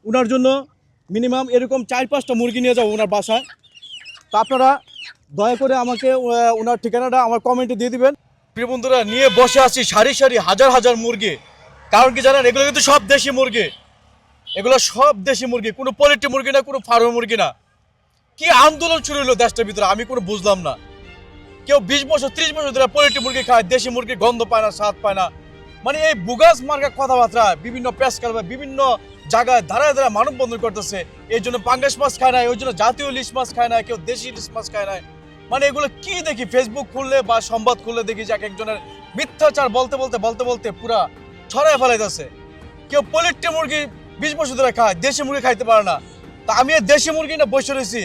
ওনার জন্য মিনিমাম এরকম 4-5টা মুরগি নিয়ে যাবো ওনার বাসায়। তো আপনারা দয়া করে আমাকে ওনার ঠিকানাটা আমার কমেন্টে দিয়ে দিবেন। প্রিয় বন্ধুরা, নিয়ে বসে আছি সারি সারি হাজার হাজার মুরগি। কারণ কি জানেন, এগুলো কিন্তু সব দেশি মুরগি, এগুলো সব দেশি মুরগি, কোনো পোল্ট্রি মুরগি না, কোনো ফার্ম মুরগি না। কি আন্দোলন শুরু হলো দেশটার ভিতরে আমি কোনো বুঝলাম না। কেউ 20 বছর 30 বছর ধরে পোল্ট্রি মুরগি খায়, দেশি মুরগির গন্ধ পায় না, স্বাদ পায় না। মানে এই বুগাস মার্কা কথাবার্তা বিভিন্ন প্রেস ক্লাবে বিভিন্ন জায়গায় ধারায় ধারায় মানববন্ধন করতেছে। এই জন্য পাঙ্গাস মাছ খায় না, ওই জন্য জাতীয় ইলিশ মাছ খায় না, কেউ দেশি ইলিশ মাছ খায় না। মানে এগুলো কি দেখি ফেসবুক খুললে বা সংবাদ খুললে দেখি যে এক একজনের মিথ্যাচার বলতে বলতে বলতে বলতে পুরা ছড়ায় ফেলাইতেছে। কেউ পোল্ট্রি মুরগি 20 বছর ধরে খায়, দেশি মুরগি খাইতে পারে না। তা আমি এই দেশি মুরগি না বসে রয়েছি,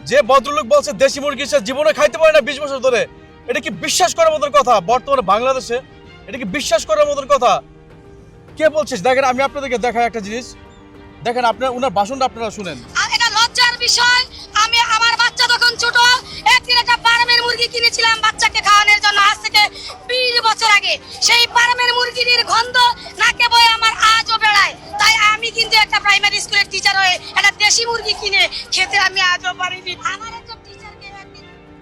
যে ভদ্রলোক বলছে দেশি মুরগি সে জীবনে খাইতে পারে না 20 বছর ধরে, এটা কি বিশ্বাস করার মতন কথা? বর্তমানে বাংলাদেশে এটা কি বিশ্বাস করার মতন কথা? কে বলছিস? দেখেন আমি আপনাদেরকে দেখাই একটা জিনিস, দেখেন আপনার ওনার ভাষণটা আপনারা শুনেন। এটা লজ্জার বিষয়। আমি আমার বাচ্চা তখন ছোট, একদিন একটা ফার্মের মুরগি কিনেছিলাম বাচ্চাকে খাওয়ানোর জন্য, আজ থেকে 20 বছর আগে। সেই ফার্মের মুরগির গন্ধ নাকে বয়ে আমার আজও বেড়ায়। তাই আমি কিন্তু একটা প্রাইমারি স্কুলের টিচার হয়ে একটা দেশি মুরগি কিনে খেতে আমি আজও পারিনি। আমার একজন টিচারকে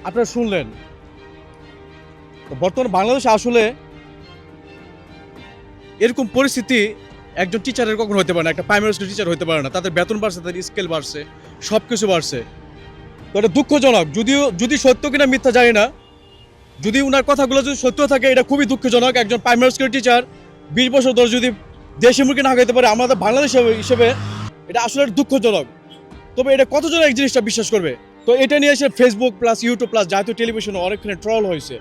আপনারা শুনলেন, বর্তমানে বাংলাদেশে আসলে এরকম পরিস্থিতি একজন টিচারের কখনো হতে পারে না, একটা প্রাইমারি স্কুল টিচার হতে পারে না। তাদের বেতন বাড়ছে, তাদের স্কেল বাড়ছে, সব কিছু বাড়ছে। তো এটা দুঃখজনক, যদি সত্য কিনা মিথ্যা জানি না, যদি ওনার কথাগুলো যদি সত্য থাকে এটা খুবই দুঃখজনক। একজন প্রাইমারি স্কুল টিচার 20 বছর ধরে যদি দেশি মুরগি না খাইতে পারে, আমাদের বাংলাদেশ হিসেবে এটা আসলে দুঃখজনক। তবে এটা কতজন এই জিনিসটা বিশ্বাস করবে? তো এটা নিয়ে এসে ফেসবুক প্লাস ইউটিউব প্লাস জাতীয় টেলিভিশনে অনেকখানি ট্রল হয়েছে।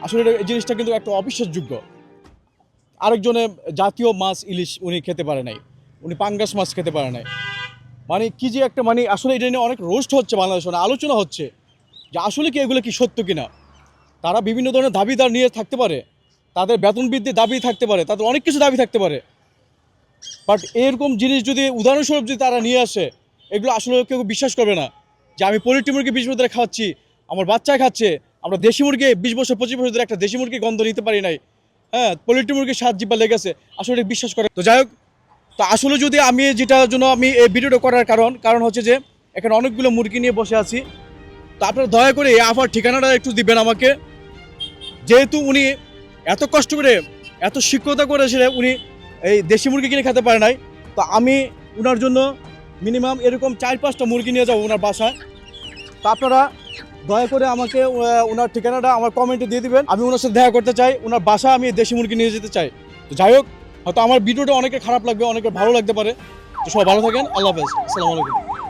আসলে এই জিনিসটা কিন্তু একটা অবিশ্বাসযোগ্য। আরেকজনে জাতীয় মাছ ইলিশ উনি খেতে পারে নাই, উনি পাঙ্গাস মাছ খেতে পারে নাই। মানে কি যে একটা, মানে আসলে এটা নিয়ে অনেক রোস্ট হচ্ছে বাংলাদেশে, আলোচনা হচ্ছে যে আসলে কি এগুলো কি সত্য কিনা। তারা বিভিন্ন ধরনের দাবিদার নিয়ে থাকতে পারে, তাদের বেতন বৃদ্ধির দাবি থাকতে পারে, তাদের অনেক কিছু দাবি থাকতে পারে। বাট এরকম জিনিস যদি উদাহরণস্বরূপ যদি তারা নিয়ে আসে, এগুলো আসলে কেউ বিশ্বাস করবে না যে আমি পোল্ট্রি মুরগি 20 বছর ধরে খাওয়াচ্ছি, আমার বাচ্চা খাচ্ছে। আমরা দেশি মুরগি 20 বছর 25 বছর ধরে একটা দেশি মুরগি গন্ধ নিতে পারি নাই, হ্যাঁ, পোল্ট্রি মুরগির স্বাদ জিব্বা লেগেছে, আসলে এটা বিশ্বাস করে। তো যাই হোক, তো আসলে যদি আমি যেটার জন্য আমি এই ভিডিওটা করার কারণ হচ্ছে যে এখানে অনেকগুলো মুরগি নিয়ে বসে আছি। তো আপনারা দয়া করে এই আফার ঠিকানাটা একটু দিবেন আমাকে, যেহেতু উনি এত কষ্ট করে এত শিক্ষকতা করেছিলেন, উনি এই দেশি মুরগি কিনে খেতে পারে নাই। তো আমি ওনার জন্য মিনিমাম এরকম 4-5টা মুরগি নিয়ে যাবো ওনার বাসায়। তো আপনারা দয়া করে আমাকে ওনার ঠিকানাটা আমার কমেন্টে দিয়ে দিবেন। আমি ওনার সাথে দেখা করতে চাই, ওনার বাসায় আমি দেশি মুরগি নিয়ে যেতে চাই। তো যাই হোক, হয়তো আমার ভিডিওটা অনেকে খারাপ লাগবে, অনেকে ভালো লাগতে পারে। তো সবাই ভালো থাকেন, আল্লাহ হাফেজ, আসসালামু আলাইকুম।